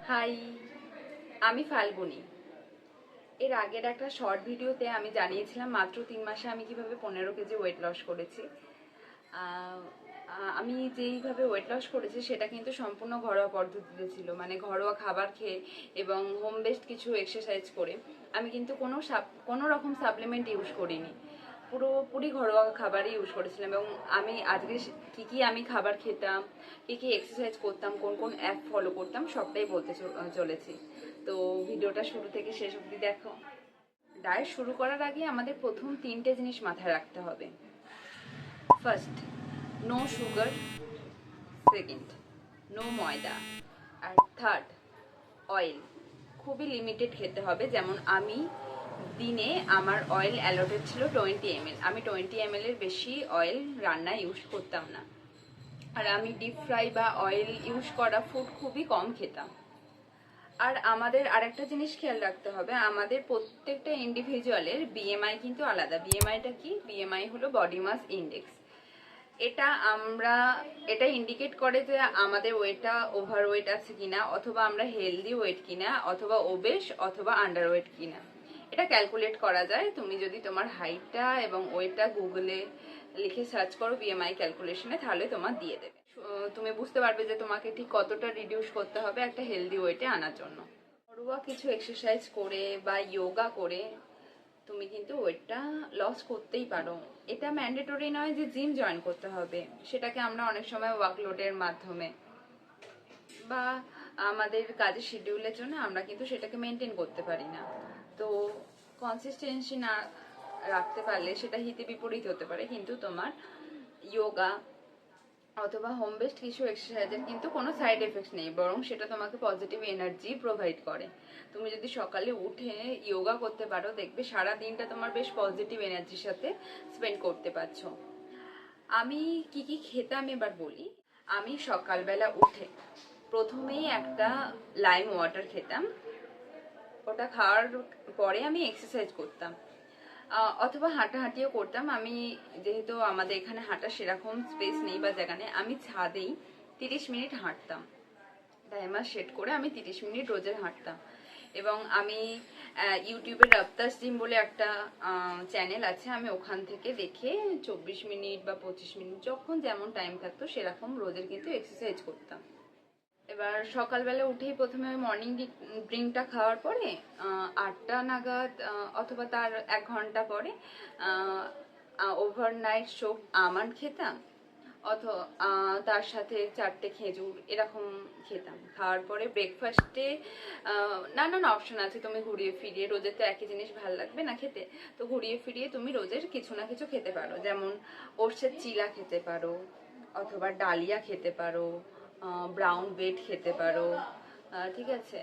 High, আমি ফাল্গুনি। এর আগের একটা শর্ট ভিডিওতে আমি জানিয়েছিলাম মাত্র 3 মাসে আমি কিভাবে 15 কেজি ওয়েট লস করেছি। আমি যেইভাবে ওয়েট লস করেছি সেটা কিন্তু সম্পূর্ণ ঘরোয়া পদ্ধতিতে ছিল, মানে ঘরোয়া খাবার খেয়ে এবং হোম বেসড কিছু এক্সারসাইজ করে। আমি কিন্তু কোনো রকম সাপ্লিমেন্ট ইউজ করিনি, পুরোপুরি ঘরোয়া খাবারই ইউজ করেছিলাম। এবং আমি আজকে কী কী আমি খাবার খেতাম, কী কী এক্সারসাইজ করতাম, কোন কোন অ্যাপ ফলো করতাম, সবটাই বলতে চলেছি। তো ভিডিওটা শুরু থেকে শেষ অবধি দেখো। ডায়েট শুরু করার আগে আমাদের প্রথম 3টে জিনিস মাথায় রাখতে হবে। First, no sugar. Second, no maida. আর থার্ড, অয়েল খুবই লিমিটেড খেতে হবে। যেমন আমি দিনে আমার অয়েল অ্যালোটেড ছিল 20 ml। আমি 20 ml এর বেশি অয়েল রান্নায় ইউজ করতাম না। আর আমি ডিপ ফ্রাই বা অয়েল ইউজ করা ফুড খুবই কম খেতাম। আর আমাদের আরেকটা জিনিস খেয়াল রাখতে হবে, আমাদের প্রত্যেকটা ইন্ডিভিজুয়ালের বিএমআই কিন্তু আলাদা। বিএমআইটা কি? বিএমআই হলো বডি মাস ইন্ডেক্স। এটা ইন্ডিকেট করে যে আমাদের ওয়েটটা ওভার ওয়েট আছে কিনা, অথবা আমরা হেলদি ওয়েট কিনা, অথবা ওবেস অথবা আন্ডার ওয়েট কিনা। এটা ক্যালকুলেট করা যায়। তুমি যদি তোমার হাইটটা এবং ওয়েটটা গুগলে লিখে সার্চ করো বিএমআই ক্যালকুলেশনে, তাহলে তোমার দিয়ে দেবে। তুমি বুঝতে পারবে যে তোমাকে ঠিক কতটা রিডিউস করতে হবে একটা হেলদি ওয়েটে আনার জন্য। ঘরোয়া কিছু এক্সারসাইজ করে বা যোগা করে তুমি কিন্তু ওয়েটটা লস করতেই পারো। এটা ম্যান্ডেটরি নয় যে জিম জয়েন করতে হবে। সেটাকে আমরা অনেক সময় ওয়ার্কলোডের মাধ্যমে বা আমাদের কাজের শিডিউলের জন্য আমরা কিন্তু সেটাকে মেনটেন করতে পারি না। তো কনসিস্টেন্সি না রাখতে পারলে সেটা হিতে বিপরীত হতে পারে। কিন্তু তোমার যোগা অথবা হোম বেসড কিছু এক্সারসাইজের কিন্তু কোনো সাইড এফেক্টস নেই, বরং সেটা তোমাকে পজিটিভ এনার্জি প্রোভাইড করে। তুমি যদি সকালে উঠে যোগা করতে পারো, দেখবে সারা দিনটা তোমার বেশ পজিটিভ এনার্জির সাথে স্পেন্ড করতে পারছো। আমি কি কি খেতাম এবার বলি। আমি সকালবেলা উঠে প্রথমেই একটা লাইম ওয়াটার খেতাম। ওটা খাওয়ার পরে আমি এক্সারসাইজ করতাম, অথবা হাঁটাহাঁটিও করতাম। আমি যেহেতু আমাদের এখানে হাঁটার সেরকম স্পেস নেই বা জায়গা নেই, আমি ছাদেই 30 মিনিট হাঁটতাম। টাইমার সেট করে আমি 30 মিনিট রোজের হাঁটতাম। এবং আমি ইউটিউবে রাফতাস জিম বলে একটা চ্যানেল আছে, আমি ওখান থেকে দেখে 24 মিনিট বা 25 মিনিট যখন যেমন টাইম থাকতো সেরকম রোজের কিন্তু এক্সারসাইজ করতাম। এবার সকালবেলা উঠেই প্রথমে ওই মর্নিং ড্রিঙ্কটা খাওয়ার পরে 8টা নাগাদ অথবা তার 1 ঘন্টা পরে ওভারনাইট সোক আমন্ড খেতাম, অথবা তার সাথে 4টে খেজুর এরকম খেতাম। খাওয়ার পরে ব্রেকফাস্টে নানান অপশন আছে। তুমি ঘুরিয়ে ফিরিয়ে, রোজের তো একই জিনিস ভালো লাগবে না খেতে, তো ঘুরিয়ে ফিরিয়ে তুমি রোজের কিছু না কিছু খেতে পারো। যেমন ওটসের চিলা খেতে পারো, অথবা ডালিয়া খেতে পারো, ব্রাউন ব্রেড খেতে পারো, ঠিক আছে,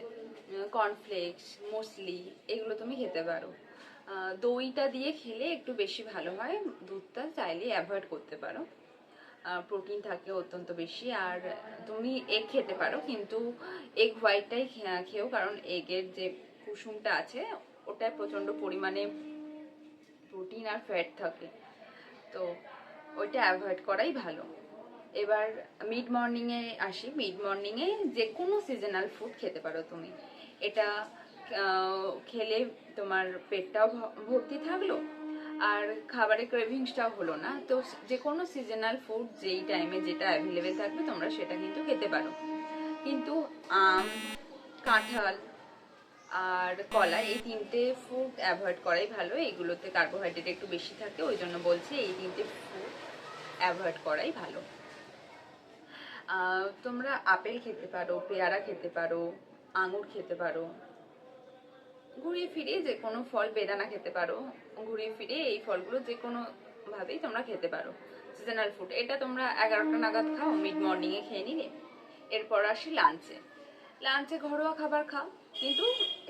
কর্নফ্লেক্স, মুসলি, এগুলো তুমি খেতে পারো। দইটা দিয়ে খেলে একটু বেশি ভালো হয়, দুধটা চাইলে অ্যাভয়েড করতে পারো। প্রোটিন থাকে অত্যন্ত বেশি। আর তুমি এগ খেতে পারো, কিন্তু এগ হোয়াইটটাই খেও, কারণ এগের যে কুসুমটা আছে ওটায় প্রচণ্ড পরিমাণে প্রোটিন আর ফ্যাট থাকে, তো ওইটা অ্যাভয়েড করাই ভালো। এবার মিড মর্নিংয়ে আসি। মিড মর্নিংয়ে যে কোনো সিজনাল ফুড খেতে পারো তুমি। এটা খেলে তোমার পেটটাও ভর্তি থাকলো আর খাবারের ক্রেভিংসটাও হলো না। তো যে কোনো সিজনাল ফুড যেই টাইমে যেটা অ্যাভেলেবেল থাকবে তোমরা সেটা কিন্তু খেতে পারো। কিন্তু আম, কাঁঠাল আর কলা, এই 3টে ফুড অ্যাভয়েড করাই ভালো। এগুলোতে কার্বোহাইড্রেট একটু বেশি থাকে, ওই জন্য বলছি এই 3টে ফুড অ্যাভয়েড করাই ভালো। তোমরা আপেল খেতে পারো, পেয়ারা খেতে পারো, আঙুর খেতে পারো, ঘুরিয়ে ফিরিয়ে যে কোনো ফল, বেদানা খেতে পারো, ঘুরিয়ে ফিরিয়ে এই ফলগুলো যে কোনো ভাবেই তোমরা খেতে পারো। সিজনাল ফুড এটা তোমরা 11টা নাগাদ খাও, মিড মর্নিংয়ে খেয়ে নিলে। এরপর আসি লাঞ্চে। লাঞ্চে ঘরোয়া খাবার খাও, কিন্তু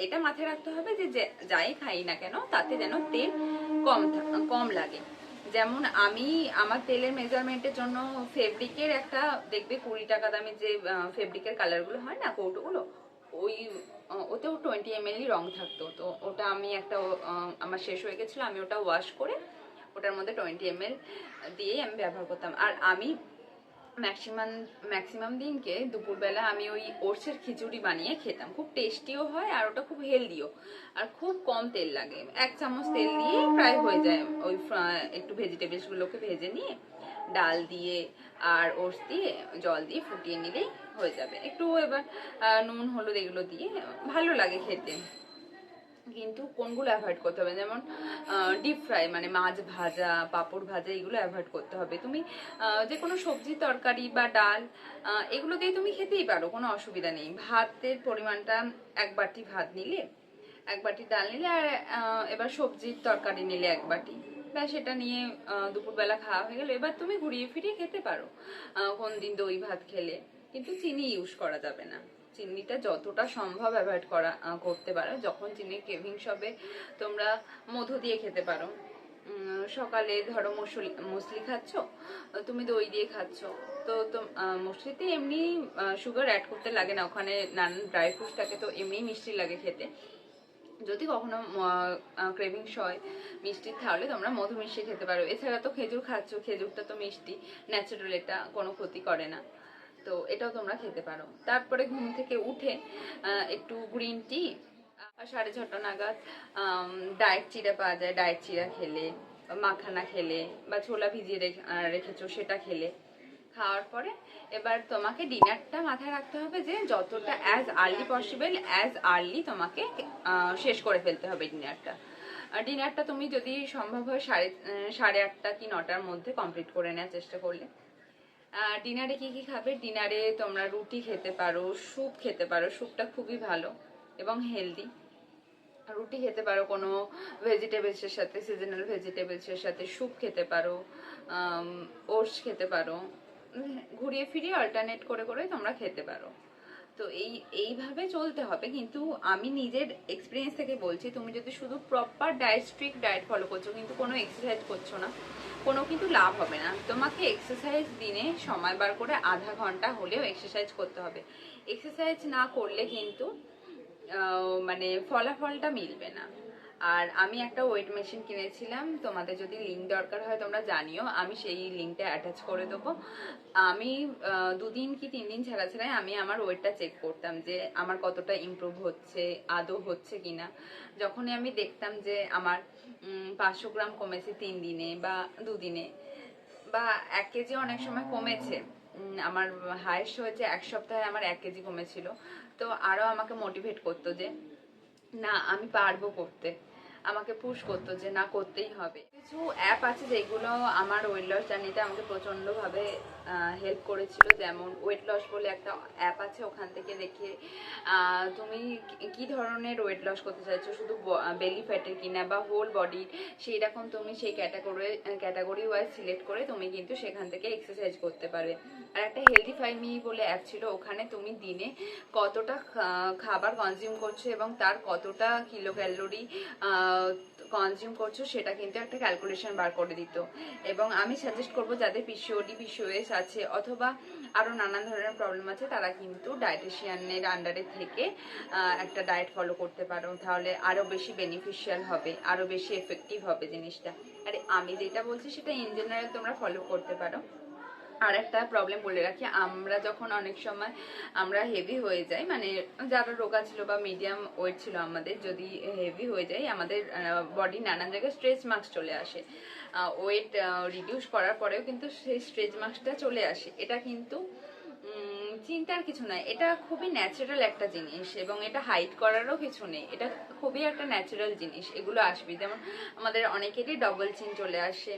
এটা মাথায় রাখতে হবে যে যাই খাই না কেন তাতে যেন তেল কম লাগে। যেমন আমি আমার তেলের মেজারমেন্টের জন্য ফেব্রিকের একটা, দেখবে 20 টাকা দামে যে ফেব্রিকের কালারগুলো হয় না, কৌটোগুলো, ওই ওতেও 20 ml রং থাকতো। তো ওটা আমি একটা আমার শেষ হয়ে গেছিলো, আমি ওটা ওয়াশ করে ওটার মধ্যে 20 ml দিয়েই আমি ব্যবহার করতাম। আর আমি ম্যাক্সিমাম দিনকে দুপুরবেলা আমি ওই ওটসের খিচুড়ি বানিয়ে খেতাম। খুব টেস্টিও হয় আর ওটা খুব হেলদিও, আর খুব কম তেল লাগে। 1 চামচ তেল দিয়ে প্রায় হয়ে যায়। ওই একটু ভেজিটেবলসগুলোকে ভেজে নিয়ে ডাল দিয়ে আর ওটস দিয়ে জল দিয়ে ফুটিয়ে নিলেই হয়ে যাবে। একটু এবার নুন হলুদ এগুলো দিয়ে ভালো লাগে খেতে। কিন্তু কোনগুলো অ্যাভয়েড করতে হবে, যেমন ডিপ ফ্রাই মানে মাছ ভাজা, পাঁপড় ভাজা, এগুলো অ্যাভয়েড করতে হবে। তুমি যে কোনো সবজি তরকারি বা ডাল এগুলো দিয়ে তুমি খেতেই পারো, কোনো অসুবিধা নেই। ভাতের পরিমাণটা 1 বাটি ভাত নিলে, 1 বাটি ডাল নিলে, আর এবার সবজির তরকারি নিলে 1 বাটি, ব্যাস সেটা নিয়ে দুপুরবেলা খাওয়া হয়ে গেল। এবার তুমি ঘুরিয়ে ফিরিয়ে খেতে পারো। কোন দিন দই ভাত খেলে, কিন্তু চিনি ইউজ করা যাবে না। চিনিটা যতটা সম্ভব অ্যাভয়েড করতে পারো। যখন চিনির ক্রেভিংস হবে তোমরা মধু দিয়ে খেতে পারো। সকালে ধরো মুসলি খাচ্ছ, তুমি দই দিয়ে খাচ্ছ, তো মুসলিতে এমনি সুগার অ্যাড করতে লাগে না, ওখানে নানান ড্রাই ফ্রুটস থাকে, তো এমনি মিষ্টি লাগে খেতে। যদি কখনো ক্রেভিংস হয় মিষ্টি, তাহলে তোমরা মধু মিশিয়ে খেতে পারো। এছাড়া তো খেজুর খাচ্ছ, খেজুরটা তো মিষ্টি, ন্যাচারাল, এটা কোনো ক্ষতি করে না, তো এটাও তোমরা খেতে পারো। তারপরে ঘুম থেকে উঠে একটু গ্রিন টি, 6:30 নাগাদ ডায়েট চিড়া পাওয়া যায়, ডায়েট চিড়া খেলে, মাখানা খেলে, বা ছোলা ভিজিয়ে রেখেছো সেটা খেলে, খাওয়ার পরে এবার তোমাকে ডিনারটা মাথায় রাখতে হবে যে যতটা as early possible, as early তোমাকে শেষ করে ফেলতে হবে ডিনারটা। ডিনারটা তুমি যদি সম্ভব হয় 8:30 কি 9টার মধ্যে কমপ্লিট করে নেওয়ার চেষ্টা করলে। ডিনারে কি কি খাবে? ডিনারে তোমরা রুটি খেতে পারো, স্যুপ খেতে পারো, স্যুপটা খুবই ভালো এবং হেলদি। রুটি খেতে পারো কোনো ভেজিটেবলসের সাথে, সিজনাল ভেজিটেবলসের সাথে স্যুপ খেতে পারো, ওটস খেতে পারো। ঘুরিয়ে ফিরিয়ে অল্টারনেট করে করে তোমরা খেতে পারো। তো এইভাবে চলতে হবে। কিন্তু আমি নিজের এক্সপিরিয়েন্স থেকে বলছি, তুমি যদি শুধু প্রপার স্ট্রিক্ট ডায়েট ফলো করছো কিন্তু কোনো এক্সারসাইজ করছো না, কোনো কিন্তু লাভ হবে না। তোমাকে এক্সারসাইজ দিনে সময় বার করে আধা ঘন্টা হলেও এক্সারসাইজ করতে হবে। এক্সারসাইজ না করলে কিন্তু মানে ফলাফলটা মিলবে না। আর আমি একটা ওয়েট মেশিন কিনেছিলাম, তোমাদের যদি লিঙ্ক দরকার হয় তোমরা জানিও, আমি সেই লিঙ্কটা অ্যাটাচ করে দেবো। আমি 2 দিন কি 3 দিন ছাড়া ছাড়াই আমি আমার ওয়েটটা চেক করতাম যে আমার কতটা ইমপ্রুভ হচ্ছে, আদৌ হচ্ছে কিনা। যখনই আমি দেখতাম যে আমার 500 গ্রাম কমেছে 3 দিনে বা 2 দিনে, বা 1 কেজি অনেক সময় কমেছে, আমার হাইয়েস্ট হয়েছে 1 সপ্তাহে আমার 1 কেজি কমেছিল, তো আরো আমাকে মোটিভেট করতো যে না আমি পারবো করতে, আমাকে পুশ করতো যে না করতেই হবে। কিছু অ্যাপ আছে যেগুলো আমার ওয়েট লস জার্নিতে আমাকে প্রচন্ডভাবে হেল্প করেছিল। যেমন ওয়েট লস বলে একটা অ্যাপ আছে, ওখান থেকে দেখে তুমি কি ধরনের ওয়েট লস করতে চাইছো, শুধু বেলি ফ্যাটের কিনা বা হোল বডির, সেই রকম তুমি সেই ক্যাটাগরি ওয়াইজ সিলেক্ট করে তুমি কিন্তু সেখান থেকে এক্সারসাইজ করতে পারবে। আর একটা হেলদি ফাইভ মি বলে অ্যাপ ছিল, ওখানে তুমি দিনে কতটা খাবার কনজিউম করছো এবং তার কতটা কিলো ক্যালোরি কনজিউম করছো সেটা কিন্তু একটা ক্যালকুলেশন বার করে দিত। এবং আমি সাজেস্ট করবো যাদের পিসিওডি, পিসিওএস আছে অথবা আরো নানান ধরনের প্রবলেম আছে, তারা কিন্তু ডায়েটিশিয়ানের আন্ডারে থেকে একটা ডায়েট ফলো করতে পারো, তাহলে আরো বেশি বেনিফিশিয়াল হবে, আরো বেশি এফেক্টিভ হবে জিনিসটা। আরে আমি যেটা বলছি সেটা ইন জেনারেল তোমরা ফলো করতে পারো। আর একটা প্রবলেম বলে রাখি, আমরা যখন অনেক সময় আমরা হেভি হয়ে যাই, মানে যারা রোগা ছিল বা মিডিয়াম ওয়েট ছিল আমাদের, যদি হেভি হয়ে যায় আমাদের বডি নানান জায়গায় স্ট্রেচ মার্কস চলে আসে। ওয়েট রিডিউস করার পরেও কিন্তু সেই স্ট্রেচ মার্কসটা চলে আসে। এটা কিন্তু চিন্তার কিছু নাই, এটা খুবই ন্যাচারাল একটা জিনিস এবং এটা হাইড করারও কিছু নেই, এটা খুবই একটা ন্যাচারাল জিনিস। এগুলো আসবে, যেমন আমাদের অনেকেরই ডবল চিন চলে আসে,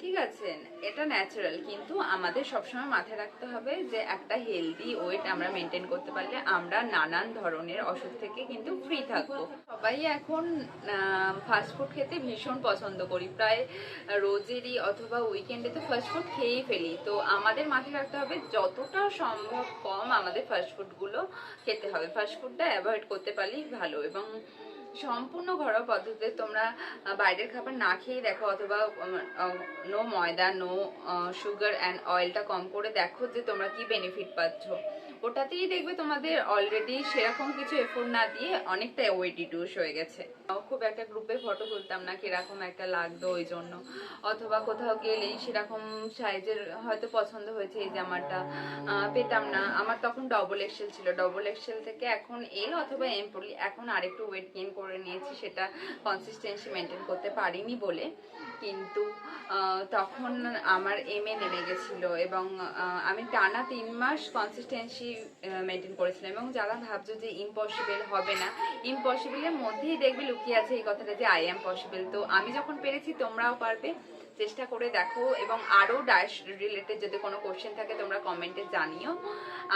ঠিক আছে, এটা ন্যাচারাল। কিন্তু আমাদের সবসময় মাথায় রাখতে হবে যে একটা হেলদি ওয়েট আমরা মেনটেন করতে পারলে আমরা নানান ধরনের অসুখ থেকে কিন্তু ফ্রি থাকবো। সবাই এখন ফাস্টফুড খেতে ভীষণ পছন্দ করি, প্রায় রোজেরই অথবা উইকেন্ডে তো ফাস্টফুড খেয়েই ফেলি। তো আমাদের মাথায় রাখতে হবে যতটা সম্ভব কম আমাদের ফাস্টফুডগুলো খেতে হবে, ফাস্টফুডটা অ্যাভয়েড করতে পারলেই ভালো। এবং সম্পূর্ণ ঘরোয়া পদ্ধতিতে তোমরা বাইরের খাবার না খেয়ে দেখো, অথবা নো ময়দা, নো সুগার অ্যান্ড অয়েলটা কম করে দেখো যে তোমরা কি বেনিফিট পাচ্ছ। ওটাতেই দেখবে তোমাদের অলরেডি সেরকম কিছু এফোর্ট না দিয়ে অনেকটা ওয়েট রিডিউস হয়ে গেছে। খুব একটা গ্রুপে ফটো তুলতাম না, কিরকম একটা লাগতো ওই জন্য, অথবা কোথাও গেলেই সেরকম সাইজের হয়তো পছন্দ হয়েছে এই জামাটা, পেতাম না। আমার তখন ডবল এক্সেল ছিল, ডবল এক্সেল থেকে এখন এল অথবা এম পড়ি। এখন আরেকটু ওয়েট গেইন করে নিয়েছি, সেটা কনসিস্টেন্সি মেনটেন করতে পারিনি বলে। কিন্তু তখন আমার এম এ নেমে গেছিল এবং আমি টানা 3 মাস কনসিস্টেন্সি মেনটেন করেছিলাম। এবং যারা ভাবছো যে ইম্পসিবল হবে না, ইম্পসিবলের মধ্যেই দেখবে লুকিয়ে আছে এই কথাটা যে আই এম পসিবল। তো আমি যখন পেরেছি তোমরাও পারবে, চেষ্টা করে দেখো। এবং আরও ডায়েট রিলেটেড যদি কোনো কোশ্চেন থাকে তোমরা কমেন্টে জানিও,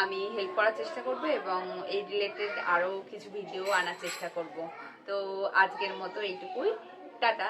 আমি হেল্প করার চেষ্টা করব এবং এই রিলেটেড আরও কিছু ভিডিও আনার চেষ্টা করব। তো আজকের মতো এইটুকুই, টাটা।